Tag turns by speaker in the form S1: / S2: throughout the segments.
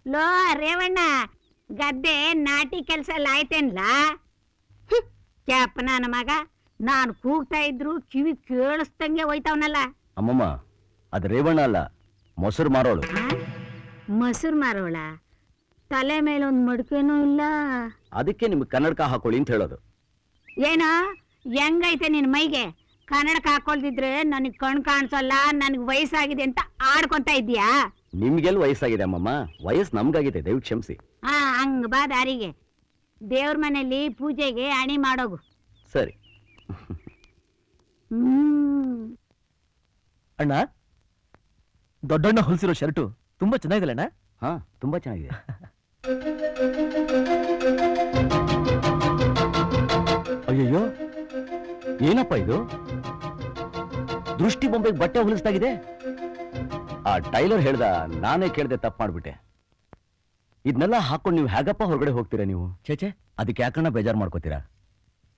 S1: Low Revanna, ಗದ್ದೆ ನಾಟಿ ಕೆಲಸ ಎಲ್ಲ ಆಯ್ತೇನ್ಲ? ಕ್ಯಾಪ ನನ್ನ ಮಗ, ನಾನು ಕೂಗ್ತಾ ಇದ್ರು ಕಿವಿ ಕೇಳಿಸ್ದಂಗೆ ಹೋಯ್ತಾವನಲ್ಲ.
S2: ಅಮ್ಮಮ್ಮ, ಅದು ರೇವಣ್ಣ ಅಲ್ಲ, ಮೊಸರು ಮಾರೋಳು.
S1: ಮೊಸರು ಮಾರೋಳ? ತಲೆ ಮೇಲೆ ಒಂದು ಮಡಿಕೆನೂ ಇಲ್ಲ.
S2: ಅದಕ್ಕೆ ನಿಮ್ಗೆ ಕನ್ನಡಕ ಹಾಕೊಳ್ಳಿ ಅಂತ ಹೇಳೋದು.
S1: ಏನೋ ಹೆಂಗೈತೆ ನಿನ್ ಮೈಗೆ? ಕನ್ನಡಕ ಹಾಕೊಳ್ದಿದ್ರೆ ನನಗ್ ಕಣ್ ಕಾಣಿಸಲ್ಲ, ನನಗ್ ವಯಸ್ಸಾಗಿದೆ ಅಂತ ಆಡ್ಕೊಂತ ಇದ್ಯಾ?
S2: ನಿಮ್ಗೆಲ್ಲ ವಯಸ್ಸಾಗಿದೆ ಅಮ್ಮಮ್ಮ, ವಯಸ್ಸು ನಮ್ಗಾಗಿದೆ, ದಯವಿಟ್ಟು ಕ್ಷಮಿಸಿ.
S1: ಹಂಗ ಬಾ ದಾರಿಗೆ. ದೇವ್ರ ಮನೆಯಲ್ಲಿ ಪೂಜೆಗೆ ಅಣಿ ಮಾಡೋಗು.
S2: ಸರಿ.
S3: ಅಣ್ಣ, ದೊಡ್ಡಣ್ಣ ಹೊಲಿಸಿರೋ ಶರ್ಟು ತುಂಬಾ ಚೆನ್ನಾಗಿದೆ ಅಣ್ಣ.
S2: ಹಾ, ತುಂಬಾ ಚೆನ್ನಾಗಿದೆ. ಅಯ್ಯಯ್ಯೋ, ಏನಪ್ಪ ಇದು? ದೃಷ್ಟಿ ಬೊಂಬೆಗೆ ಬಟ್ಟೆ ಹೊಲಿಸ್ದಾಗಿದೆ. ಆ ಟೈಲರ್ ಹೇಳ್ದ, ನಾನೇ ಕೇಳ್ದೆ, ತಪ್ಪು ಮಾಡ್ಬಿಟ್ಟೆ. ಇದನ್ನೆಲ್ಲ ಹಾಕೊಂಡು ನೀವು ಹೇಗಪ್ಪ ಹೊರಗಡೆ ಹೋಗ್ತೀರಾ ನೀವು? ಚೇಚೆ, ಅದಕ್ಕೆ ಯಾಕಣ್ಣ ಬೇಜಾರು ಮಾಡ್ಕೋತೀರಾ?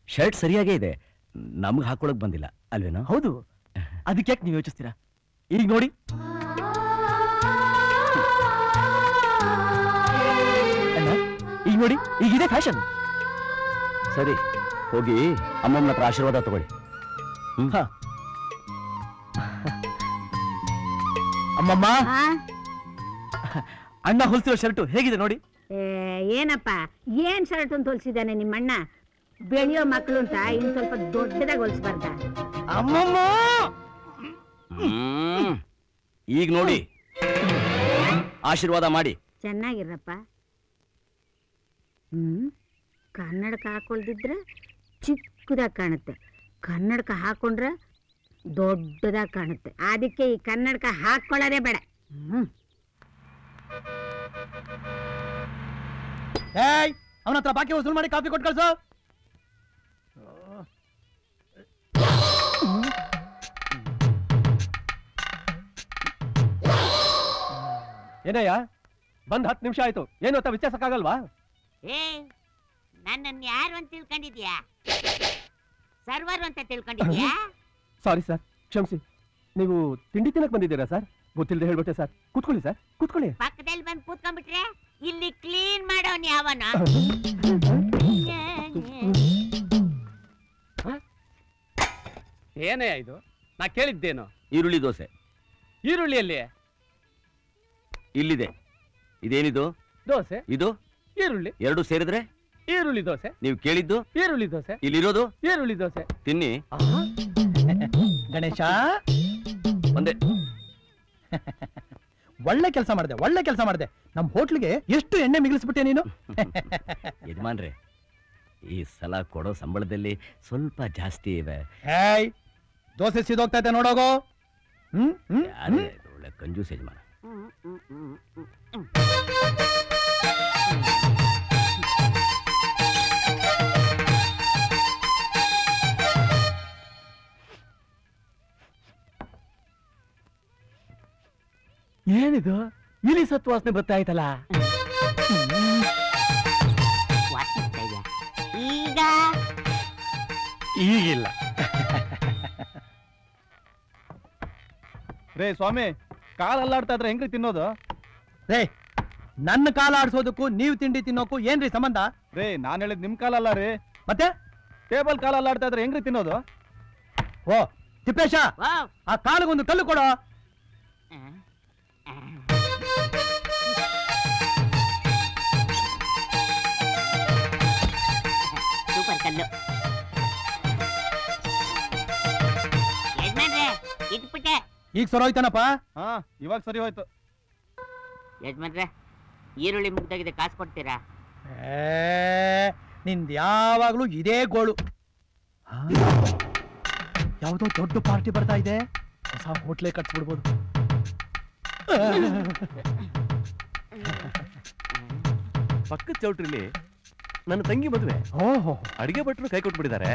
S2: ಶರ್ಟ್ ಸರಿಯಾಗೇ ಇದೆ, ನಮ್ಗೆ ಹಾಕೊಳಕ್ ಬಂದಿಲ್ಲ ಅಲ್ವೇನೋ?
S3: ಹೌದು, ಅದಕ್ಕೆ ಯಾಕೆ ನೀವು ಯೋಚಿಸ್ತೀರಾ? ಈಗ ನೋಡಿ, ಈಗ ನೋಡಿ, ಈಗಿದೆ ಫ್ಯಾಷನ್.
S2: ಸರಿ, ಹೋಗಿ ಅಮ್ಮಮ್ಮನ ಹತ್ರ ಆಶೀರ್ವಾದ ತಗೊಳ್ಳಿ.
S3: ಅಮ್ಮಮ್ಮ, ಅಣ್ಣ ಹೊಲಿಸಿರೋ ಶರ್ಟು ಹೇಗಿದೆ ನೋಡಿ.
S1: ಏನಪ್ಪ, ಏನ್ ಶರ್ಟ್ ಅಂತ ಹೊಲ್ಸಿದ್ದಾನೆ ನಿಮ್ಮಣ್ಣ? ಬೆಳೆಯೋ ಮಕ್ಕಳು ಅಂತ ಇನ್ ಸ್ವಲ್ಪ ದೊಡ್ಡದಾಗಿ ಹೊಲ್ಸ್ಬಾರ್ದ?
S3: ಅಮ್ಮಮ್ಮ,
S2: ಈಗ ನೋಡಿ, ಆಶೀರ್ವಾದ ಮಾಡಿ.
S1: ಚೆನ್ನಾಗಿರಪ್ಪ. ಕನ್ನಡಕ ಹಾಕೊಳ್ದಿದ್ರೆ ಚಿಕ್ಕದಾಗಿ ಕಾಣುತ್ತೆ, ಕನ್ನಡಕ ಹಾಕೊಂಡ್ರೆ ದೊಡ್ಡದಾಗಿ ಕಾಣುತ್ತೆ. ಅದಕ್ಕೆ ಈ ಕನ್ನಡಕ ಹಾಕೊಳ್ಳೋದೇ ಬೇಡ.
S3: ಅವನ ಹತ್ರ ಬಾಕಿ ವಸೂಲ್ ಮಾಡಿ ಕಾಫಿ ಕೊಟ್ಟು ಕಳ್ಸು. ಏನಯ್ಯ, ಬಂದ್ 10 ನಿಮಿಷ ಆಯ್ತು, ಏನು ಅಂತ ವಿಚಾರಿಸಕ್ಕಾಗಲ್ವಾ?
S1: ನನ್ನನ್ನು ಯಾರು ಅಂತ ತಿಳ್ಕೊಂಡಿದ್ಯಾ? ಸರ್ವರ್ ಅಂತ ತಿಳ್ಕೊಂಡಿದ್ಯಾ?
S3: ಸಾರಿ ಸರ್, ಕ್ಷಮಿಸಿ. ನೀವು ತಿಂಡಿ ತಿನ್ನಕ್ ಬಂದಿದ್ದೀರಾ ಸರ್? ಗೊತ್ತಿಲ್ಲದೆ ಹೇಳ್ಬಿಟ್ಟೆ ಸರ್. ಕೂತ್ಕೊಳ್ಳಿ ಸರ್, ಕೂತ್ಕೊಳ್ಳಿ.
S1: ಪಕ್ಕದಲ್ಲಿ ಬಂದು ಕೂತ್ಕೊಂಡ್ಬಿಟ್ರೆ ಇಲ್ಲಿ ಕ್ಲೀನ್ ಮಾಡೋನ್ ಯಾವನ?
S4: ಏನೇ ಇದು? ನಾ ಕೇಳಿದ್ದೇನು?
S2: ಈರುಳ್ಳಿ ದೋಸೆ.
S4: ಈರುಳ್ಳಿಯಲ್ಲಿ
S2: ಇಲ್ಲಿದೆ. ಇದೇನಿದು?
S4: ದೋಸೆ.
S2: ಇದು
S4: ಈರುಳ್ಳಿ.
S2: ಎರಡು ಸೇರಿದ್ರೆ
S4: ಈರುಳ್ಳಿ ದೋಸೆ.
S2: ನೀವು ಕೇಳಿದ್ದು
S4: ಈರುಳ್ಳಿ ದೋಸೆ.
S2: ಇಲ್ಲಿರೋದು
S4: ಈರುಳ್ಳಿ ದೋಸೆ.
S2: ತಿನ್ನಿ.
S3: ಗಣೇಶ,
S2: ಒಂದೇ.
S3: ಒಳ್ಳೆ ಕೆಲಸ ಮಾಡಿದೆ, ಒಳ್ಳೆ ಕೆಲಸ ಮಾಡಿದೆ. ನಮ್ಮ ಹೋಟ್ಲಿಗೆ ಎಷ್ಟು ಎಣ್ಣೆ ಮಿಗಿಲಿಸ್ಬಿಟ್ಟೆ ನೀನು.
S2: ಯಜಮಾನ್ರೆ, ಈ ಸಲ ಕೊಡೋ ಸಂಬಳದಲ್ಲಿ ಸ್ವಲ್ಪ ಜಾಸ್ತಿ ಇವೆ.
S3: ಹೇಯ್, ದೋಸೆ ಸಿದೋಗ್ತಾ ಇದೆ ನೋಡೋಗೋ.
S2: ಒಳ್ಳೆ ಕಂಜೂಸ್ ಯಜಮಾನ.
S3: ಏನಿದು? ಇಲಿ ಸತ್ತು ವಾಸನೆ ಬರ್ತಾ ಆಯ್ತಲ್ಲ.
S1: ಈಗ
S3: ಈಗಿಲ್ಲ.
S5: ರೇ ಸ್ವಾಮಿ, ಕಾಲ್ ಅಲ್ಲಾಡ್ತಾ ಇದ್ರೆ ಹೆಂಗ್ರಿ ತಿನ್ನೋದು?
S3: ರೇ, ನನ್ನ ಕಾಲ ಆಡ್ಸೋದಕ್ಕೂ ನೀವು ತಿಂಡಿ ತಿನ್ನೋಕು ಏನ್ರಿ ಸಂಬಂಧ?
S5: ರೇ, ನಾನ್ ಹೇಳಿದ್ ನಿಮ್ ಕಾಲಲ್ಲ ರೀ,
S3: ಮತ್ತೆ
S5: ಟೇಬಲ್ ಕಾಲ್ ಅಲ್ಲಾಡ್ತಾ ಇದ್ರೆ ಹೆಂಗ್ರಿ ತಿನ್ನೋದು?
S3: ಓ ತಿಪ್ಪೇಶ, ಆ ಕಾಲಿಗೊಂದು ಕಲ್ಲು ಕೊಡೋ.
S1: ಸೂಪರ್ ಕಲ್ಲು. ಯಜಮಾನ್ರೆ, ಇಟ್ಬಿಟ್ಟೆ.
S3: ಈಗ ಸರೋಯ್ತಾನಪ್ಪ?
S5: ಹಾ, ಇವಾಗ ಸರಿ ಹೋಯ್ತು.
S1: ಯಜಮಾನ್ರೆ, ಈರುಳ್ಳಿ ಮುಗ್ದಾಗಿದೆ, ಕಾಸು ಕೊಡ್ತೀರಾ?
S3: ನಿಂದ ಯಾವಾಗ್ಲೂ ಇದೇ ಗೋಳು. ಯಾವುದೋ ದೊಡ್ಡ ಪಾರ್ಟಿ ಬರ್ತಾ ಇದೆ, ಹೊಸ ಹೋಟ್ಲೇ ಕಟ್ಸ್ಬಿಡ್ಬೋದು.
S2: ಪಕ್ಕದ ಚೌಟ್ರಿಲಿ ನನ್ನ ತಂಗಿ ಮದುವೆ. ಅಡಿಗೆ ಭಟ್ರು ಕೈ ಕೊಟ್ಬಿಟ್ಟಿದ್ದಾರೆ.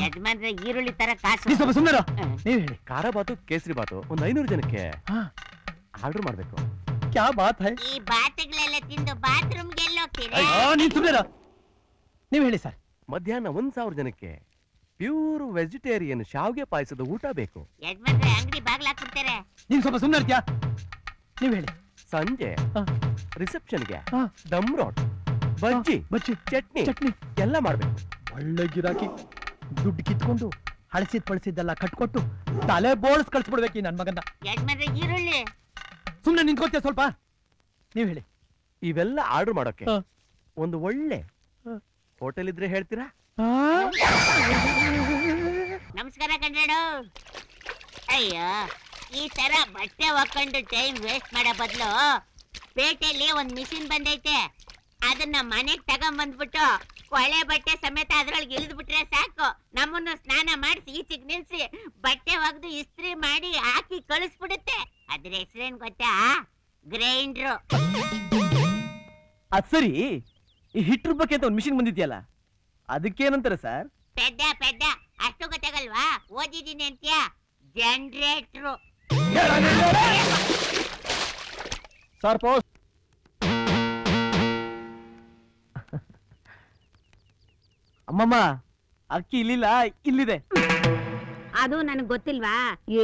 S1: ಯಜಮಾನ್ರೆ, ಈರುಳ್ಳಿ ತರ ಕಾಸು.
S3: ಸ್ವಲ್ಪ ಸುಮ್ಮನೆ ನೀವು ಹೇಳಿ.
S2: ಖಾರ ಬಾತು, ಕೇಸರಿ ಬಾತು ಒಂದು 500 ಜನಕ್ಕೆ ಆರ್ಡರ್ ಮಾಡ್ಬೇಕು.
S3: ಕ್ಯಾ ಬಾತ್ ಹೈ?
S1: ಈ ಬಾತುಗಳೆಲ್ಲ ತಿಂದು ಬಾತ್ರೂಮ್ಗೆ ಎಲ್ಲೋಗ್ತೀರಾ?
S3: ನೀನ್ ಸುಮ್ಮನೆ ನೀವು ಹೇಳಿ ಸರ್.
S2: ಮಧ್ಯಾಹ್ನ 1000 ಜನಕ್ಕೆ ಪ್ಯೂರ್ ವೆಜಿಟೇರಿಯನ್ ಶಾವ್ಗೆ ಪಾಯಸದ ಊಟ ಬೇಕು.
S1: ಯಜಮಾನ್ರೆ, ಅಂಗಡಿ ಬಾಗ್ಲಾಕ್ಬಿಡ್ತಾರೆ.
S3: ನೀನ್ ಸ್ವಲ್ಪ ಸುಮ್ಮನೆ ಇರ್ತೀಯಾ? ನೀವು ಹೇಳಿ. ಸಂಜೆ ರಿಸೆಪ್ಷನ್ಗೆ ದಮ್ ರೋಡ್ ಬಜ್ಜಿ ಚಟ್ನಿ
S4: ಚಟ್ನಿ
S3: ಎಲ್ಲ ಮಾಡ್ಬೇಕು.
S4: ಒಳ್ಳೆ ಗಿರಾಕಿ. ದುಡ್ಡು ಕಿತ್ಕೊಂಡು ಪಳಿಸಿದ್ದೆಲ್ಲ ಕಟ್ಕೊಟ್ಟು ತಲೆ ಬೋಳ್ಸ್ ಕಳ್ಸ್ಬಿಡ್ಬೇಕು ನನ್ ಮಗನ್ನ.
S1: ಈರುಳ್ಳಿ
S4: ಸುಮ್ನೆ ನಿಂತ್ಕೋತೀಯ ಸ್ವಲ್ಪ? ನೀವ್ ಹೇಳಿ.
S3: ಇವೆಲ್ಲ ಆರ್ಡರ್ ಮಾಡೋಕೆ ಒಂದು ಒಳ್ಳೆ ಹೋಟೆಲ್ ಇದ್ರೆ ಹೇಳ್ತೀರಾ?
S1: ನಮಸ್ಕಾರ ಕಣ್ರಾಡು. ಅಯ್ಯೋ, ಈ ತರ ಬಟ್ಟೆ ಹಾಕೊಂಡು ಟೈಮ್ ವೇಸ್ಟ್ ಮಾಡೋ ಬದಲು ಪೇಟೆಯಲ್ಲಿ ಒಂದ್ ಮಿಷಿನ್ ಬಂದೈತೆ, ಅದನ್ನ ಮನೆಗ್ ತಗೊಂಬಂದ್ಬಿಟ್ಟು ಕೊಳೆ ಬಟ್ಟೆ ಸಮೇತ ಅದ್ರೊಳಗೆ ಇಳಿದು ಬಿಟ್ರೆ ಸಾಕು. ನಮ್ಮನ್ನು ಸ್ನಾನ ಮಾಡಿಸಿ ಈಚೆಗೆ ನಿಲ್ಸಿ ಬಟ್ಟೆ ಒಗ್ದು ಇಸ್ತ್ರಿ ಮಾಡಿ ಹಾಕಿ ಕಳಿಸ್ಬಿಡುತ್ತೆ. ಅದ್ರ ಹೆಸರೇನ್ ಗೊತ್ತಾ? ಗ್ರೈಂಡ್ರು.
S3: ಅದ್ ಸರಿ, ಈ ಹಿಟ್ ರುಬ್ಬಕ್ಕೆ ಅಂತ ಒಂದು ಮಿಷಿನ್ ಬಂದಿದ್ಯಲ್ಲ, ಅದಕ್ಕೇನಂತಾರೆ ಸರ್?
S1: ಪೆದ್ದ ಅಷ್ಟು ಗೊತ್ತಾಗಲ್ವಾ? ಓದಿದೀನಿ ಅಂತ್ಯ. ಜನರೇಟ್ರು.
S3: Sir post. ಅಮ್ಮಮ್ಮ, ಅಕ್ಕಿ ಇಲ್ಲಿಲ್ಲ, ಇಲ್ಲಿದೆ.
S1: ಅದು ನನಗ್ ಗೊತ್ತಿಲ್ವಾ?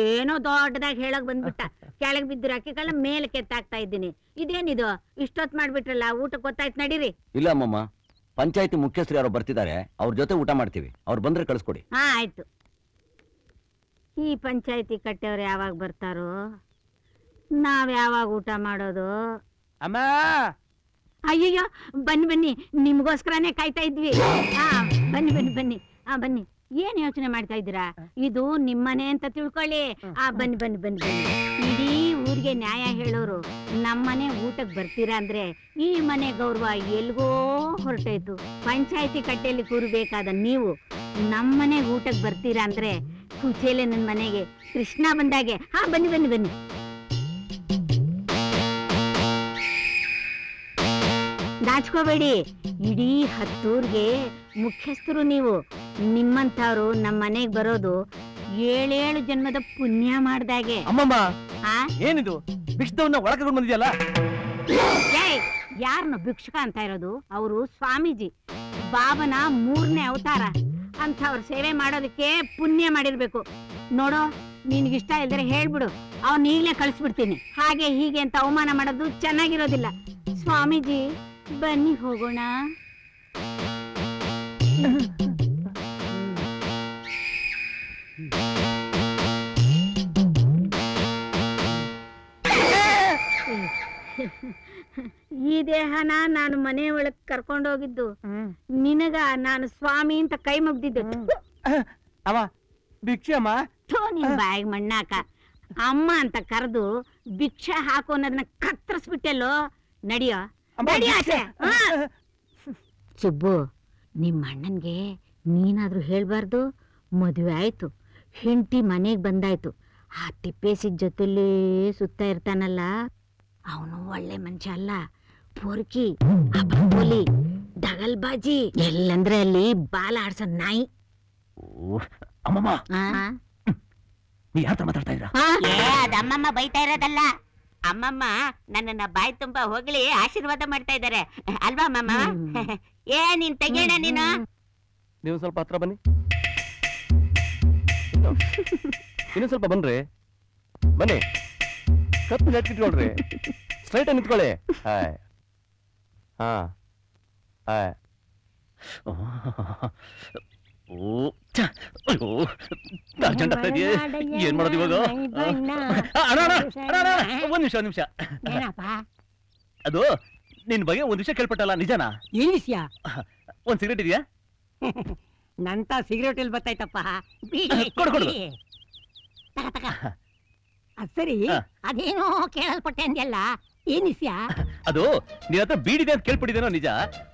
S1: ಏನೋ ದೊಡ್ಡದಾಗಿ ಹೇಳಕ್ ಬಂದ್ಬಿಟ್ಟ. ಕೆಳಗ್ ಬಿದ್ದಿರೋ ಅಕ್ಕಿಗಳನ್ನ ಮೇಲೆ ಕೆತ್ತಾಕ್ತಾ ಇದ್ದೀನಿ. ಇದೇನಿದು ಇಷ್ಟೊತ್ ಮಾಡ್ಬಿಟ್ರಲ್ಲ? ಊಟಕ್ಕೆ ಗೊತ್ತಾಯ್ತು, ನಡೀರಿ.
S2: ಇಲ್ಲ ಅಮ್ಮಮ್ಮ, ಪಂಚಾಯತಿ ಮುಖ್ಯಸ್ಥರು ಯಾರೋ ಬರ್ತಿದ್ದಾರೆ, ಅವ್ರ ಜೊತೆ ಊಟ ಮಾಡ್ತೀವಿ. ಅವ್ರು ಬಂದ್ರೆ ಕಳಿಸ್ಕೊಡಿ.
S1: ಹಾ ಆಯ್ತು. ಈ ಪಂಚಾಯತಿ ಕಟ್ಟೆಯವ್ರು ಯಾವಾಗ ಬರ್ತಾರೋ? ನಾವ್ ಯಾವಾಗ ಊಟ ಮಾಡೋದು?
S3: ಅಮ್ಮ,
S1: ಅಯ್ಯಯ್ಯೋ, ಬನ್ನಿ ನಿಮ್ಗೋಸ್ಕರನೇ ಕಾಯ್ತಾ ಇದ್ವಿ. ಹಾ ಬನ್ನಿ. ಬನ್ನಿ. ಏನ್ ಯೋಚನೆ ಮಾಡ್ತಾ ಇದ್ದೀರಾ? ಇದು ನಿಮ್ಮನೆ ಅಂತ ತಿಳ್ಕೊಳ್ಳಿ. ಬನ್ನಿ. ಇಡೀ ಊರಿಗೆ ನ್ಯಾಯ ಹೇಳೋರು ನಮ್ಮನೆ ಊಟಕ್ಕೆ ಬರ್ತೀರಾ ಅಂದ್ರೆ ಈ ಮನೆ ಗೌರವ ಎಲ್ಗೋ ಹೊರಟೋಯ್ತು. ಪಂಚಾಯತಿ ಕಟ್ಟೆಯಲ್ಲಿ ಕೂರ್ಬೇಕಾದ ನೀವು ನಮ್ಮನೆ ಊಟಕ್ಕೆ ಬರ್ತೀರಾ ಅಂದ್ರೆ ಕುಚೇಲೆ ನನ್ನ ಮನೆಗೆ ಕೃಷ್ಣ ಬಂದಾಗೆ. ಬನ್ನಿ. ನಾಚ್ಕೋಬೇಡಿ. ಇಡೀ ಹತ್ತೂರ್ಗೆ ಮುಖ್ಯಸ್ಥರು ನೀವು. ನಿಮ್ಮಂತವ್ರು ನಮ್ಮ ಮನೆಗೆ ಬರೋದು 7 ಜನ್ಮದ ಪುಣ್ಯ ಮಾಡ್ದಾಗೆ.
S3: ಅಮ್ಮಮ್ಮ, ಏನಿದು ಭಿಕ್ಷದವನ್ನ ಒಳಗೆ ಬಂದಿದ್ಯಲ್ಲ?
S1: ಯಾರನ್ನ ಭಿಕ್ಷುಕ ಅಂತ ಇರೋದು? ಅವರು ಸ್ವಾಮೀಜಿ, ಬಾಬನ 3ನೇ ಅವತಾರ. ಅಂಥವ್ರ ಸೇವೆ ಮಾಡೋದಕ್ಕೆ ಪುಣ್ಯ ಮಾಡಿರ್ಬೇಕು. ನೋಡೋ, ನಿನ್ಗಿಷ್ಟ ಇಲ್ದರೆ ಹೇಳ್ಬಿಡು, ಅವ್ನ ಈಗಲೇ ಕಳಿಸ್ಬಿಡ್ತೀನಿ. ಹಾಗೆ ಹೀಗೆ ಅಂತ ಅವಮಾನ ಮಾಡೋದು ಚೆನ್ನಾಗಿರೋದಿಲ್ಲ. ಸ್ವಾಮೀಜಿ, ಬನ್ನಿ ಹೋಗೋಣ. ಈ ದೇಹನ ನಾನು ಮನೆ ಒಳಗ್ ಕರ್ಕೊಂಡೋಗಿದ್ದು ನಿನಗ ನಾನು ಸ್ವಾಮಿ ಅಂತ ಕೈ ಮುಗ್ದಿದ್ದು.
S3: ಅವ ಭಿಕ್ಷೆ ಅಮ್ಮ.
S1: ನಿನ್ ಬಾಯಿಗೆ ಮಣ್ಣಾಕ. ಅಮ್ಮ ಅಂತ ಕರೆದು ಭಿಕ್ಷೆ ಹಾಕು ಅನ್ನೋದನ್ನ ಕತ್ತರಿಸ್ಬಿಟ್ಟೆಲ್ಲೋ. ನಡಿಯೋ. ಸುಬ್ಬು, ನಿಮ್ಮ ಅಣ್ಣನ್ಗೆ ನೀನಾದ್ರೂ ಹೇಳ್ಬಾರ್ದು? ಮದುವೆ ಆಯ್ತು, ಹೆಂಡತಿ ಮನೆಗ್ ಬಂದಾಯ್ತು, ಆ ತಿಪ್ಪೇಸಿದ ಜೊತೆಲೇ ಸುತ್ತ ಇರ್ತಾನಲ್ಲ, ಅವನು ಒಳ್ಳೆ ಮನುಷ್ಯ ಅಲ್ಲ. ಪೊರ್ಕಿ, ಅಪೋಲಿ, ದಗಲ್ಬಾಜಿ, ಎಲ್ಲಂದ್ರೆ ಅಲ್ಲಿ ಬಾಲ ಆಡ್ಸ ನಾಯಿ.
S2: ಅಮ್ಮಮ್ಮ, ನೀ ಯಾರ ಮಾತಾಡ್ತಾ ಇದ್ರ?
S1: ಅದಮ್ಮಮ್ಮ ಬೈತಾ ಇರೋದಲ್ಲ. ಅಮ್ಮಮ್ಮ ನನ್ನನ್ನ ಬಾಯಿ ತುಂಬಾ ಹೋಗ್ಲಿ ಆಶೀರ್ವಾದ ಮಾಡ್ತಾ ಇದ್ದಾರೆ ಅಲ್ವಾ ಅಮ್ಮಮ್ಮ? ನೀನ್ ತೆಗೀಣ.
S3: ನೀವು ಸ್ವಲ್ಪ ಹತ್ರ ಬನ್ನಿ. ಇನ್ನೂ ಸ್ವಲ್ಪ ಬನ್ರಿ. ಬನ್ನಿ, ಕತ್ತು ನೆಟ್ಕಿಟ್ಕೊಳ್ರಿ. ಸ್ಟ್ರೈಟ್ ಆಗಿ ನಿಂತ್ಕೊಳ್ಳಿ.
S2: ಏನ್ ಮಾಡೋದು ಇವಾಗ? ಒಂದ್ ನಿಮಿಷ. ಅದು ನಿನ್ ಬಗ್ಗೆ ಒಂದ್ ವಿಷಯ ಕೇಳ್ಪಟ್ಟಲ್ಲ, ನಿಜನಾ?
S6: ಏನ್ ವಿಷಯ?
S2: ಒಂದ್ ಸಿಗರೇಟ್ ಇದೆಯಾ?
S6: ನಂತ ಸಿಗರೇಟ್ ಇಲ್ಲಿ ಬರ್ತಾಯ್ತಪ್ಪ.
S2: ಕೊಡು.
S6: ಸರಿ, ಅದೇನೋ ಕೇಳಲ್ಪಟ್ಟೆ ಅಂದ್ಯಲ್ಲ, ಏನ್ ವಿಷಯ?
S2: ಅದು ನಿನ್ನ ಹತ್ರ ಬೀಡಿದೆ ಅಂತ ಕೇಳ್ಪಟ್ಟಿದ್ದೇನೋ ನಿಜ,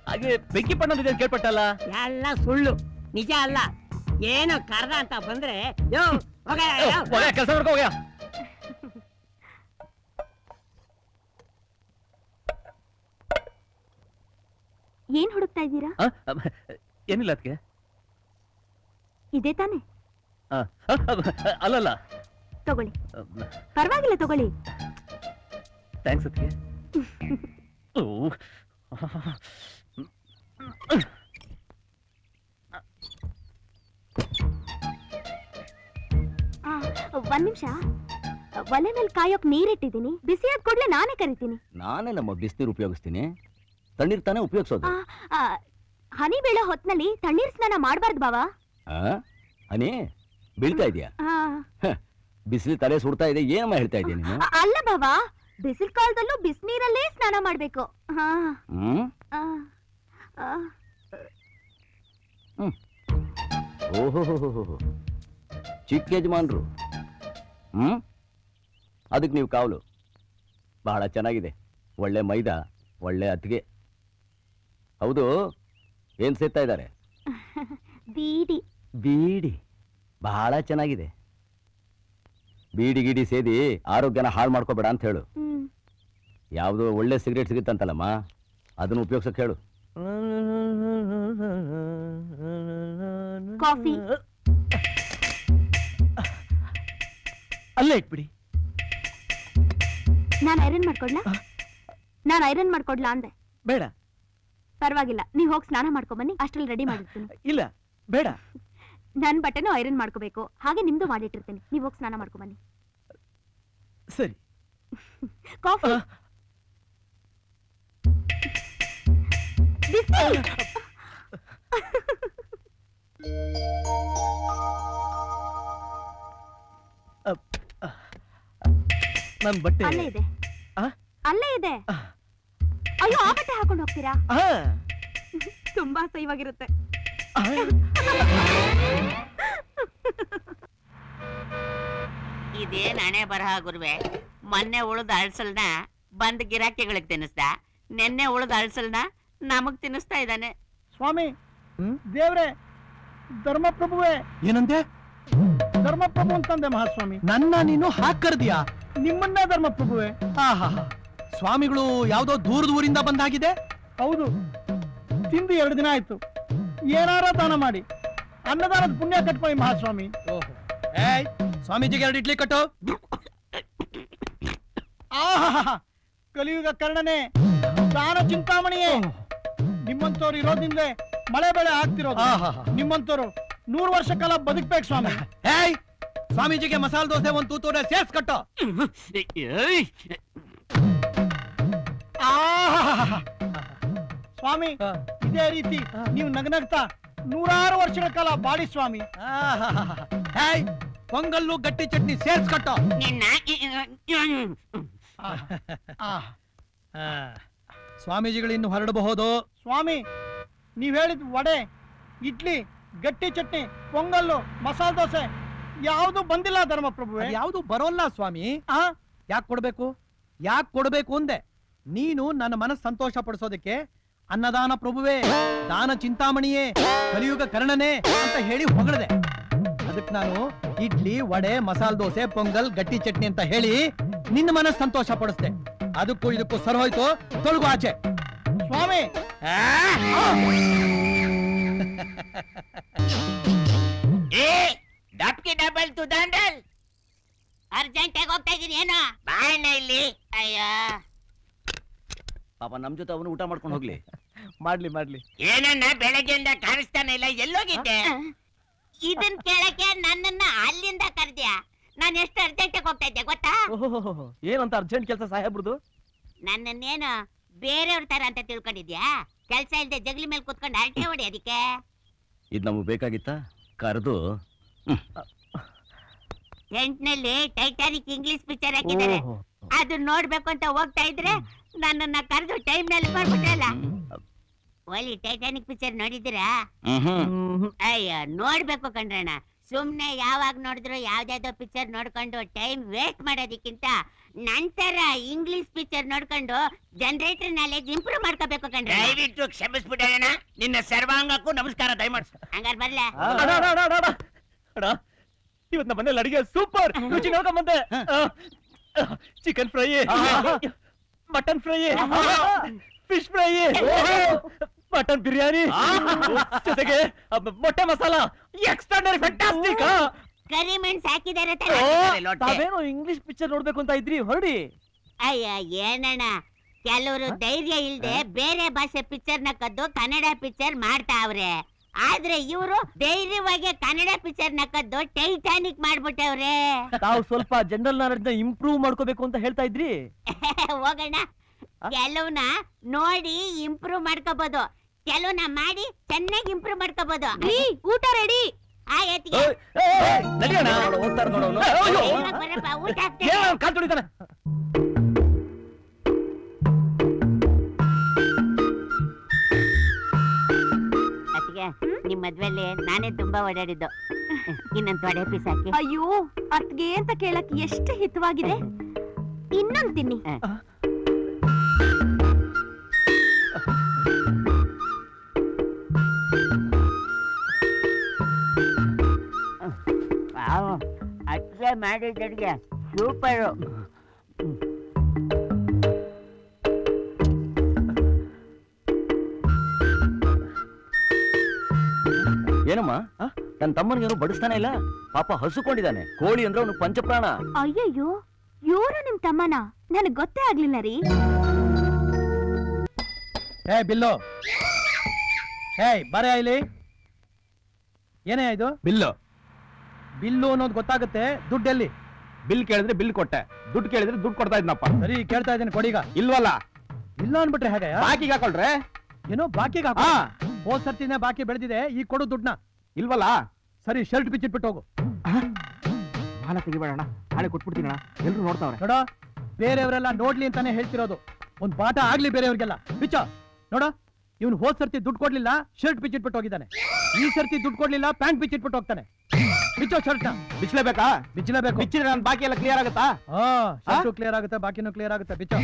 S2: ಹಾಗೆ ಬೆಂಕಿ ಪಣ್ಣದಿದೆ ಅಂತ ಕೇಳ್ಪಟ್ಟಲ್ಲ?
S6: ಎಲ್ಲ ಸುಳ್ಳು, ನಿಜ ಅಲ್ಲ. ಏನೋ ಕರ್ದ ಅಂತ ಬಂದ್ರೆ
S2: ಕೆಲಸ ಮಾಡ್ಕೋ. ಹೋಗ್ಯಾ
S1: ಏನ್ ಹುಡುಕ್ತಾ ಇದ್ದೀರಾ?
S2: ಏನಿಲ್ಲ ಅದಕ್ಕೆ.
S1: ಇದೇ ತಾನೆ?
S2: ಅಲ್ಲಲ್ಲ,
S1: ತಗೊಳ್ಳಿ. ಪರವಾಗಿಲ್ಲ, ತಗೊಳ್ಳಿ.
S2: ಥ್ಯಾಂಕ್ಸ್ ಅದಕ್ಕೆ.
S1: ಒಂದ್ ನಿಮಿಷ.
S7: ಒಲೆ ಮೇಲೆ ಕಾಯೋಕ್ ನೀರಿಟ್ಟಿದ್ದೀನಿ, ಬಿಸಿಯಾದ ಕೂಡಲೇ ನಾನೇ ಕರಿತೀನಿ.
S2: ನಾನೇ ನಮ್ಮ ಬಿಸಿನೀರು ಉಪಯೋಗಿಸ್ತೀನಿ, ತಣ್ಣೀರ್ ತಾನೇ ಉಪಯೋಗಿಸೋದು.
S7: ಹನಿ ಬೀಳೋ ಹೊತ್ನಲ್ಲಿ ತಣ್ಣೀರ್ ಸ್ನಾನ ಮಾಡಬಾರ್ದು ಬಾವಾ.
S2: ಹನಿ ಬೀಳ್ತಾ ಇದೆಯಾ? ಬಿಸಿಲು ತಲೆ ಸುಡ್ತಾ ಇದೆ, ಏನಮ್ಮ ಹೇಳ್ತಾ ಇದೆಯಾ ನೀನು?
S7: ಅಲ್ಲ ಬಾವಾ, ಬಿಸಿಲು ಕಾಲದಲ್ಲೂ ಬಿಸಿನೀರಲ್ಲೇ ಸ್ನಾನ ಮಾಡ್ಬೇಕು.
S2: ಓಹೋ, ಚಿಕ್ಕ ಯಜಮಾನ್ರು. ಅದಕ್ಕೆ ನೀವು ಕಾವಲು. ಬಹಳ ಚೆನ್ನಾಗಿದೆ, ಒಳ್ಳೆ ಮೈದಾ, ಒಳ್ಳೆ ಅತ್ತಿಗೆ. ಹೌದು, ಏನ್ ಸೇರ್ತಾ ಇದ್ದಾರೆ?
S7: ಬೀಡಿ.
S2: ಬೀಡಿ ಬಹಳ ಚೆನ್ನಾಗಿದೆ. ಬೀಡಿ ಗಿಡಿ ಸೇದಿ ಆರೋಗ್ಯನ ಹಾಳು ಮಾಡ್ಕೋಬೇಡ ಅಂತ ಹೇಳು. ಯಾವ್ದು ಒಳ್ಳೆ ಸಿಗರೇಟ್ ಸಿಗುತ್ತಂತಲ್ಲಮ್ಮ, ಅದನ್ನ ಉಪಯೋಗಿಸಕ್ ಹೇಳು.
S7: ಕಾಫಿ
S4: ಅಲ್ಲೇ ಇಟ್ಬಿಡಿ.
S7: ನಾನು ಐರನ್ ಮಾಡ್ಕೊಡ್ಲಾ ಅಂದೆ.
S4: ಬೇಡ.
S7: ಪರವಾಗಿಲ್ಲ, ನೀವ್ ಹೋಗಿ ಸ್ನಾನ ಮಾಡ್ಕೊಂಬನ್ನಿ, ಅಷ್ಟ್ರಲ್ಲಿ ರೆಡಿ ಮಾಡಿರ್ತೀನಿ.
S4: ಇಲ್ಲ ಬೇಡ.
S7: ನನ್ ಬಟ್ಟೆನೂ ಐರನ್ ಮಾಡ್ಕೋಬೇಕು, ಹಾಗೆ ನಿಮ್ದು ಮಾಡಿಟ್ಟಿರ್ತೀನಿ. ನೀವ್ ಹೋಗಿ ಸ್ನಾನ ಮಾಡ್ಕೊಂಬನ್ನಿ.
S4: ಸರಿ.
S7: ಕಾಫಿ.
S4: ನನ್ ಬಟ್ಟೆ
S7: ಅಲ್ಲೇ ಇದೆ. ಅಲ್ಲೇ ಇದೆ. ಅಯ್ಯೋ, ಆ ಬಟ್ಟೆ ಹಾಕೊಂಡು ಹೋಗ್ತೀರಾ? ತುಂಬಾ ಸೈವಾಗಿರುತ್ತೆ.
S6: ಇದೇನ್ ಹಣೆ ಬರಹ ಗುರುವೆ. ಮೊನ್ನೆ ಉಳಿದ ಅಳಸಲ್ನ ಬಂದ್ ಗಿರಾಕಿಗಳಿಗೆ ತಿನ್ನಿಸ್ದ, ನೆನ್ನೆ ಉಳಿದ ಅಳಸಲ್ನ ನಮಗ್ ತಿನ್ನಿಸ್ತಾ ಇದ್ದಾನೆ.
S5: ಸ್ವಾಮಿ, ದೇವ್ರೆ, ಧರ್ಮಪ್ರಭುವೇ.
S4: ಏನಂದೆ?
S5: ಧರ್ಮಪ್ರಭು ಅಂತಂದೆ ಮಹಾಸ್ವಾಮಿ.
S4: ನನ್ನ ನೀನು ಹಾಕರ್ದಿಯಾ?
S5: ನಿಮ್ಮನ್ನೇ ಧರ್ಮಪ್ರಭುವೇ.
S4: ಸ್ವಾಮಿಗಳು ಯಾವ್ದೋ ದೂರದ ಊರಿಂದ ಬಂದಾಗಿದೆ.
S5: ಹೌದು, ತಿಂದು 2 ದಿನ ಆಯ್ತು. ಏನಾರ ದಾನ ಮಾಡಿ ಅನ್ನದಾನದ ಪುಣ್ಯ ಕಟ್ಕೊಳ್ಳಿ ಮಹಾಸ್ವಾಮಿ.
S4: ಸ್ವಾಮೀಜಿಗೆ 2 ಇಡ್ಲಿ ಕಟ್ಟು.
S5: ಕಲಿಯುಗ ಕರ್ಣನೆ, ದಾನ ಚಿಂತಾಮಣಿಯೇ. ನಿಮ್ಮಂತವ್ರು ಇರೋದ್ರಿಂದಲೇ ಮಳೆ ಬೆಳೆ ಆಗ್ತಿರೋದು. ನಿಮ್ಮಂತವ್ರು 100 ವರ್ಷ ಕಾಲ ಬದುಕ್ಬೇಕು ಸ್ವಾಮಿ.
S4: ಸ್ವಾಮೀಜಿಗೆ ಮಸಾಲೆ ದೋಸೆ 1 ತೂತೋಡೆ ಸೇರ್ಸ್ ಕಟ್ಟು.
S5: ಸ್ವಾಮಿ, ಇದೇ ರೀತಿ ನೀವು ನಗನಗ್ತಾ 100 ವರ್ಷಗಳ ಕಾಲ ಬಾಡಿ ಸ್ವಾಮಿ.
S4: ಪೊಂಗಲ್ಲು ಗಟ್ಟಿ ಚಟ್ನಿ ಸೇರ್ಸ್ ಕಟ್ಟು. ಸ್ವಾಮೀಜಿಗಳು ಇನ್ನು ಹೊರಡಬಹುದು.
S5: ಸ್ವಾಮಿ, ನೀವ್ ಹೇಳಿದ ವಡೆ, ಇಡ್ಲಿ, ಗಟ್ಟಿ ಚಟ್ನಿ, ಪೊಂಗಲ್ಲು, ಮಸಾಲೆ ದೋಸೆ ಯಾವುದು ಬಂದಿಲ್ಲ ಧರ್ಮಪ್ರಭುವೇ.
S4: ಯಾವುದು ಬರೋಲ್ಲ ಸ್ವಾಮಿ. ಯಾಕೆ ಕೊಡ್ಬೇಕು ಅಂದೆ. ನೀನು ನನ್ನ ಮನಸ್ಸು ಸಂತೋಷ ಪಡಿಸೋದಕ್ಕೆ ಅನ್ನದಾನ ಪ್ರಭುವೇ, ದಾನ ಚಿಂತಾಮಣಿಯೇ, ಕಲಿಯುಗ ಕರ್ಣನೇ ಅಂತ ಹೇಳಿ ಹೊಗಳದೆ. ಅದಕ್ಕೆ ನಾನು ಇಡ್ಲಿ, ವಡೆ, ಮಸಾಲೆ ದೋಸೆ, ಪೊಂಗಲ್, ಗಟ್ಟಿ ಚಟ್ನಿ ಅಂತ ಹೇಳಿ ನಿನ್ನ ಮನಸ್ಸು ಸಂತೋಷ ಪಡಿಸ್ದೆ. ಅದಕ್ಕೂ ಇದಕ್ಕೂ ಸರ್ ಹೋಯ್ತು. ತೊಳಗು ಆಚೆ.
S5: ಸ್ವಾಮಿ,
S6: ಡಬಲ್ ತುದಂಡಲ್ ಅರ್ಜೆಂಟ್ ಆಗಿ ಹೋಗ್ತಾ ಇದೀನಿ. ಏನೋ ಬಾಯಣ್ಣ ಇಲ್ಲಿ. ಅಯ್ಯ
S2: ಪಾಪ ನಮ್ ಜೊತೆ ಅವನು ಊಟ ಮಾಡ್ಕೊಂಡು ಹೋಗ್ಲಿ.
S5: ಮಾಡ್ಲಿ.
S6: ಏನಣ್ಣ ಬೆಳಗ್ಗೆಯಿಂದ ಕಾಣಿಸ್ತಾನೆ ಇಲ್ಲ, ಎಲ್ಲೋಗಿದ್ದೆ? ಇದನ್ ಕೇಳಕ್ಕೆ ನನ್ನನ್ನ ಅಲ್ಲಿಂದ ಕರ್ದ್ಯಾ? ನಾನು ಎಷ್ಟು ಅರ್ಜೆಂಟ್ ಆಗಿ ಹೋಗ್ತಾ ಇದ್ದೆ ಗೊತ್ತಾ?
S3: ಏನಂತ ಅರ್ಜೆಂಟ್ ಕೆಲಸ ಸಾಹೇಬ್ರದು?
S6: ನನ್ನನ್ನೇನು ಬೇರೆಯವ್ರ ತರ ಅಂತ ತಿಳ್ಕೊಂಡಿದ್ಯಾ? ಕೆಲ್ಸ ಇಲ್ದೆ ಜಗಲಿ ಮೇಲೆ ಕುತ್ಕೊಂಡು ಅಲ್ಟೆ ಹೊಡಿ. ಅದಕ್ಕೆ
S2: ಇದು ನಮಗ್ ಬೇಕಾಗಿತ್ತ? ಕರೆದು
S6: ಟೆಂಟ್ನಲ್ಲಿ ಟೈಟಾನಿಕ್ ಇಂಗ್ಲಿಷ್ ಪಿಕ್ಚರ್ ಹಾಕಿದ್ದಾರೆ, ಅದು ನೋಡ್ಬೇಕು ಅಂತ ಹೋಗ್ತಾ ಇದ್ರೆ ನನ್ನನ್ನ ಕರೆದು ಟೈಮ್ ನಲ್ಲಿ ಮಾಡ್ಬಿಟ್ರಲ್ಲ. ಒಲಿ ಟೈಟಾನಿಕ್ ಪಿಕ್ಚರ್ ನೋಡಿದ್ದೀರಾ? ಅಯ್ಯ, ನೋಡ್ಬೇಕು ಕಣ್ರಣ್ಣ. ಸುಮ್ನೆ ಯಾವಾಗ ನೋಡಿದ್ರು ಯಾವ್ದಾವ್ದೋ ಪಿಕ್ಚರ್ ನೋಡ್ಕೊಂಡು ಟೈಮ್ ವೇಸ್ಟ್ ಮಾಡೋದಕ್ಕಿಂತ ನಂತರ ಇಂಗ್ಲಿಷ್ ಪಿಕ್ಚರ್ ನೋಡ್ಕೊಂಡು ಜನರೇಟರ್ ನಾಲೆಜ್ ಇಂಪ್ರೂವ್ ಮಾಡ್ಕೋಬೇಕು ಕಣ್ರ. ದಯವಿಟ್ಟು ಕ್ಷಮಿಸ್ಬಿಡೋಣ. ನಿನ್ನ ಸರ್ವಾಂಗಕ್ಕೂ ನಮಸ್ಕಾರ ದಯಮಾಡ್ಸ. ಹಂಗಾರ ಬರ್ಲ?
S3: ಇವತ್ತು ನಮ್ಮ ಮನೇಲಿ ಅಡಿಗೆ ಸೂಪರ್ ರುಚಿ ನೋಡ್ಕೊಂಬಂದೆ. Chicken fry, mutton fry, fish fry, mutton biryani, ಜೊತೆಗೆ ಮೊಟ್ಟೆ ಮಸಾಲ. Extraordinary, fantastic.
S6: ಕರಿ ಮೆಣಸು ಹಾಕಿದಾರೆ.
S3: ತಾವೇನೋ ಇಂಗ್ಲಿಷ್ ಪಿಕ್ಚರ್ ನೋಡ್ಬೇಕು ಅಂತ ಇದ್ರಿ, ಹೊರಡಿ.
S6: ಅಯ್ಯ ಏನಣ್ಣ, ಕೆಲವರು ಧೈರ್ಯ ಇಲ್ದೆ ಬೇರೆ ಭಾಷೆ ಪಿಕ್ಚರ್ ನ ಕದ್ದು ಕನ್ನಡ ಪಿಕ್ಚರ್ ಮಾಡ್ತಾವ್ರೆ. ಆದ್ರೆ ಇವರು ಧೈರ್ಯವಾಗಿ ಕನ್ನಡ ಪಿಕ್ಚರ್ ನಕ್ಕದ್ದು ಟೈಟಾನಿಕ್ ಮಾಡ್ಬಿಟ್ಟವ್ರೆ.
S3: ತಾವು ಸ್ವಲ್ಪ ಜನರಲ್ ನಾಲೆಡ್ಜ್ ನ ಇಂಪ್ರೂವ್ ಮಾಡ್ಕೋಬೇಕು ಅಂತ ಹೇಳ್ತಾ ಇದ್ರಿ.
S6: ಹೋಗೋಣ. ಕೆಲವನ್ನ ನೋಡಿ ಇಂಪ್ರೂವ್ ಮಾಡ್ಕೋಬಹುದು, ಕೆಲವನ್ನ ಮಾಡಿ ಚೆನ್ನಾಗಿ ಇಂಪ್ರೂವ್ ಮಾಡ್ಕೋಬಹುದು.
S7: ಊಟ ರೆಡಿ.
S6: ಊಟ ಆಗ್ತದೆ. ನಿಮ್ ಮದ್ವೆಲ್ಲಿ ನಾನೇ ತುಂಬಾ ಓಡಾಡಿದ್ದು. ಇನ್ನೊಂದು ವಡೆ ಪೀಸ್ ಹಾಕಿ.
S7: ಅಯ್ಯೋ ಅತ್ಗೆ ಅಂತ ಕೇಳಕ್ ಎಷ್ಟು ಹಿತವಾಗಿದೆ. ಇನ್ನೊಂದ್ ತಿನ್ನಿ.
S6: ಅತ್ತೆ ಮಾಡಿದ್ದರಿಗೆ ಸೂಪರು.
S2: ಏನಮ್ಮ ನನ್ನ ತಮ್ಮನಿಗೇನು ಬಡಿಸ್ತಾನೆ ಇಲ್ಲ, ಪಾಪ ಹಸುಕೊಂಡಿದ್ದಾನೆ. ಕೋಳಿ ಅಂದ್ರೆ ಅವನು ಪಂಚಪ್ರಾಣ.
S7: ಅಯ್ಯಯ್ಯೋ ಇವ್ರು ನಿಮ್ ತಮ್ಮನ? ನನಗ್ ಗೊತ್ತೇ ಆಗ್ಲಿಲ್ಲ ರೀ.
S4: ಏ ಬಿಲ್ಲು, ಏಯ್ ಬರೇ ಇಲ್ಲಿ. ಏನೇ ಇದು?
S3: ಬಿಲ್ಲು
S4: ಬಿಲ್ಲು ಅನ್ನೋದು ಗೊತ್ತಾಗುತ್ತೆ. ದುಡ್ಡೆಲ್ಲಿ?
S3: ಬಿಲ್ ಕೇಳಿದ್ರೆ ಬಿಲ್ ಕೊಟ್ಟೆ, ದುಡ್ಡು ಕೇಳಿದ್ರೆ ದುಡ್ಡು ಕೊಡ್ತಾ ಇದ್ನಪ್ಪ.
S4: ಸರಿ ಕೇಳ್ತಾ ಇದ್ದೇನೆ, ಕೊಡೀಗ.
S3: ಇಲ್ವಲ್ಲ?
S4: ಇಲ್ಲ ಅನ್ಬಿಟ್ರೆ ಹೇಗೆ?
S3: ಬಾಕಿಗೆ ಹಾಕೊಳ್ರೆ.
S4: ಏನೋ ಬಾಕಿಗೆ ಹಾಕೋ. ಹೋದ್ ಸರ್ತಿನೇ ಬಾಕಿ ಬೆಳೆದಿದೆ, ಈಗ ಕೊಡು ದುಡ್ಡನ್ನ.
S3: ಇಲ್ವಲ್ಲ?
S4: ಸರಿ ಶರ್ಟ್ ಬಿಚ್ಚಿಟ್ಬಿಟ್ಟು ಹೋಗು.
S3: ಮಾಲ ತೆಗಿಬೇಡಣ್ಣ, ನಾಳೆ ಕೊಟ್ಬಿಡ್ತೀನಣ್ಣ, ಎಲ್ರು ನೋಡ್ತಾವ್ರೆ.
S4: ನೋಡ, ಬೇರೆಯವರೆಲ್ಲ ನೋಡ್ಲಿ ಅಂತಾನೆ ಹೇಳ್ತಿರೋದು. ಒಂದ್ ಪಾಠ ಆಗ್ಲಿ ಬೇರೆಯವ್ರಿಗೆಲ್ಲ. ಬಿಚ್ಚ ನೋಡ, ಇವನು ಹೋದ್ ಸರ್ತಿ ದುಡ್ಡು ಕೊಡ್ಲಿಲ್ಲ, ಶರ್ಟ್ ಬಿಚ್ಚಿಟ್ಬಿಟ್ಟು ಹೋಗಿದ್ದಾನೆ. ಈ ಸರ್ತಿ ದುಡ್ಡು ಕೊಡ್ಲಿಲ್ಲ, ಪ್ಯಾಂಟ್ ಬಿಚ್ಚಿಟ್ಬಿಟ್ಟು ಹೋಗ್ತಾನೆ. ಬಿಚ್ಚೋ ಶರ್ಟ್ ನ.
S3: ಬಿಚ್ಚಲೇಬೇಕಾ?
S4: ಬಿಚ್ಚಲೇಬೇಕು.
S3: ಬಿಚ್ಚಿದ್ರೆ ನನ್ನ ಬಾಕಿ ಎಲ್ಲ ಕ್ಲಿಯರ್ ಆಗುತ್ತಾ?
S4: ಶರ್ಟು ಕ್ಲಿಯರ್ ಆಗುತ್ತೆ, ಬಾಕಿನೂ ಕ್ಲಿಯರ್ ಆಗುತ್ತೆ. ಬಿಚ್ಚೋ.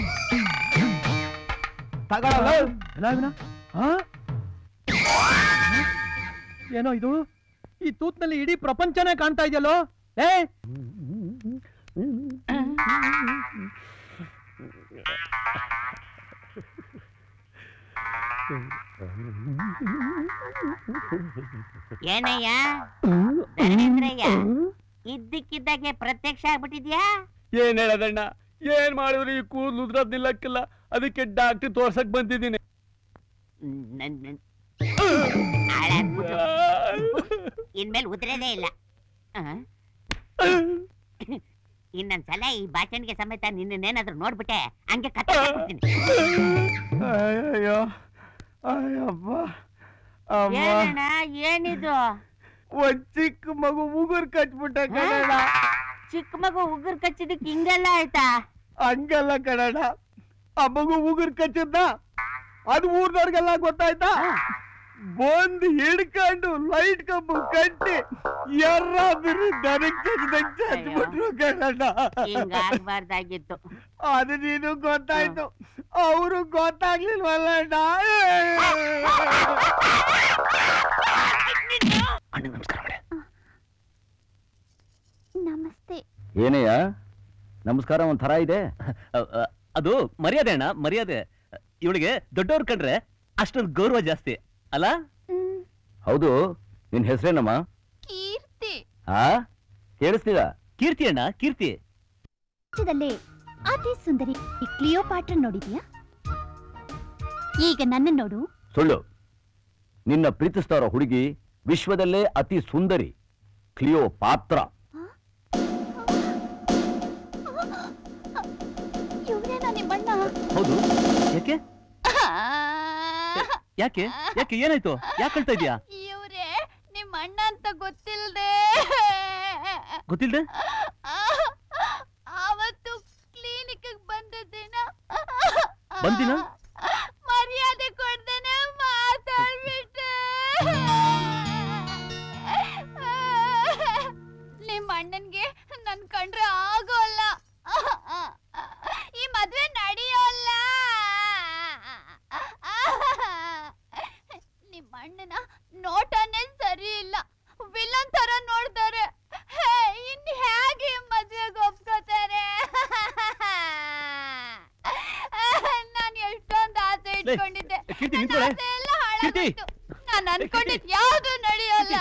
S3: ತಗೊಳ್ಳಲ್ಲ
S4: ಎಲ್ಲ ಇವನ? ಏನೋ ಇದು? ಈ ತೂತ್ನಲ್ಲಿ ಇಡೀ ಪ್ರಪಂಚನೇ ಕಾಣ್ತಾ ಇದೆಯಲ್ಲೋ. ಏ
S6: ಏನಯ್ಯ ಧರ್ಮೇಂದ್ರಯ್ಯ, ಇದ್ದಕ್ಕಿದ್ದಾಗೆ ಪ್ರತ್ಯಕ್ಷ ಆಗ್ಬಿಟ್ಟಿದ್ಯಾ?
S3: ಏನ್ ಹೇಳದಣ್ಣ, ಏನ್ ಮಾಡಿದ್ರು ಈ ಕೂದಲು ಉದ್ರದ್ ನಿಲ್ಲಕ್ಕಿಲ್ಲ, ಅದಕ್ಕೆ ಡಾಕ್ಟರ್ ತೋರ್ಸಕ್ ಬಂದಿದ್ದೀನಿ.
S6: ಇನ್ಮೇಲೆ ಉದ್ರದೇ ಇಲ್ಲ. ಇನ್ನೊಂದ್ಸಲ ಈ ಭಾಷಣಿಗೆ ಸಮೇತ ನಿನ್ನೇನಾದ್ರೂ ನೋಡ್ಬಿಟ್ಟೆ ಹಂಗೆ ಕತ್ತೀನಿ.
S3: ಅಯ್ಯೋ ಅಯ್ಯಪ್ಪ,
S6: ಏನಣ್ಣ ಏನಿದು?
S3: ಒಂದ್ ಚಿಕ್ಕ ಮಗು ಉಗುರ್ ಕಚ್ಬಿಟ್ಟ ಕಣಣ್ಣ.
S6: ಚಿಕ್ಕ ಮಗು ಉಗುರ್ ಕಚ್ಚಿದಕ್ಕೆ ಹಿಂಗೆಲ್ಲ ಆಯ್ತಾ?
S3: ಹಂಗಲ್ಲ ಕಣಣ್ಣ, ಆ ಮಗು ಉಗುರ್ ಕಚ್ಚಿದ್ದ, ಅದು ಊರ್ದವ್ರಿಗೆಲ್ಲ ಗೊತ್ತಾಯ್ತಾ? ಬಂದ್ ಹಿಡ್ಕೊಂಡು ಲೈಟ್ ಕಂಬ ಕಟ್ಟಿ ಯಾರಾದ್ರೂ ದನಕ್ ಚಚ್ಬಿಟ್ರು ಕಣಣ್ಣ.
S6: ಹಿಂಗಾಗ್ಬಾರ್ದಾಗಿತ್ತು.
S3: ಅದು ನೀನು ಗೊತ್ತಾಯ್ತು, ಅವರು ಗೊತ್ತಾಗ್ಲಿಲ್ವಲ್ಲ.
S7: ನಮಸ್ತೆ.
S2: ಏನಯ್ಯ ನಮಸ್ಕಾರ ಒಂಥರ ಇದೆ.
S8: ಅದು ಮರ್ಯಾದೆ ಅಣ್ಣ, ಮರ್ಯಾದೆ. ಇವಳಿಗೆ ದೊಡ್ಡವ್ರು ಕಂಡ್ರೆ ಅಷ್ಟೊಂದು ಗೌರವ ಜಾಸ್ತಿ ಅಲ್ಲ?
S2: ಹೌದು, ನಿನ್ ಹೆಸರೇನಮ್ಮ?
S7: ಕೀರ್ತಿ.
S2: ಕೇಳಿಸ್ತೀರ?
S8: ಕೀರ್ತಿ ಅಣ್ಣ, ಕೀರ್ತಿ.
S7: ಅತಿ ಸುಂದರಿ ಕ್ಲಿಯೋಪಾಟ್ರ ನೋಡಿದ್ಯಾ? ಈಗ ನನ್ನ ನೋಡು.
S2: ಸುಳ್ಳು. ನಿನ್ನ ಪ್ರೀತಿಸ್ತಾರ ಹುಡುಗಿ ವಿಶ್ವದಲ್ಲೇ ಅತಿ ಸುಂದರಿ ಕ್ಲಿಯೋ ಪಾತ್ರ.
S7: ಇವ್ರೇನಾ ನಿಮ್ಮಣ್ಣ?
S8: ಹೌದು. ಯಾಕೆ ಯಾಕೆ ಯಾಕೆ ಏನಾಯ್ತು? ಯಾಕೆ ಹೇಳ್ತಾ ಇದೀಯಾ?
S7: ಇವ್ರೇ ನಿಮ್ಮ ಅಣ್ಣ ಅಂತ ಗೊತ್ತಿಲ್ದೆ ಅವತ್ತು ಕ್ಲಿನಿಕ್ ಬಂದಿದ್ದೀನ ಮರ್ಯಾದೆ ಕೊಡ್ದೇನೆ ಮಾತಾಡ್ಬಿಟ್ಟೆ. ನಿಮ್ಮ ಅಣ್ಣನ್ಗೆ ನನ್ ಕಂಡ್ರೆ ಆಗೋಲ್ಲ, ಈ ಮದ್ವೆ ನಡೆಯೋಲ್ಲ. ನಿಮ್ಮ ಅಣ್ಣನ ನೋಟನೇ ಸರಿ ಇಲ್ಲ, ವಿಲನ್ ತರ ನೋಡ್ತಾರೆ. ಇನ್ ಹೇಗೆ ಮದ್ವೆಗೆ ಒಪ್ಕೋತಾರೆ? ನಾನು ಎಷ್ಟೊಂದು ಆಸೆ ಇಟ್ಕೊಂಡಿದ್ದೆ, ಎಲ್ಲ ಹಾಳಾಗೋಯ್ತು. ನಾನು ಅನ್ಕೊಂಡಿದ್ ಯಾವ್ದು ನಡೆಯೋಲ್ಲ.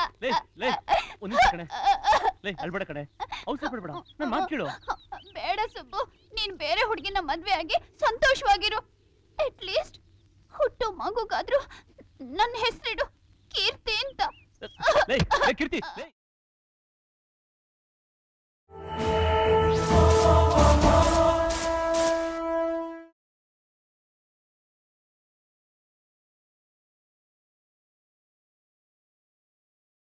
S7: ಬೇಡ ಸುಬ್ಬು, ನೀನ್ ಬೇರೆ ಹುಡುಗಿನ ಮದ್ವೆ ಆಗಿ ಸಂತೋಷವಾಗಿರು. ಅಟ್ ಲೀಸ್ಟ್ ಹುಟ್ಟು ಮಗುಗಾದ್ರೂ ನನ್ನ ಹೆಸರಿಡು ಕೀರ್ತಿ ಅಂತ.
S8: ಕೀರ್ತಿ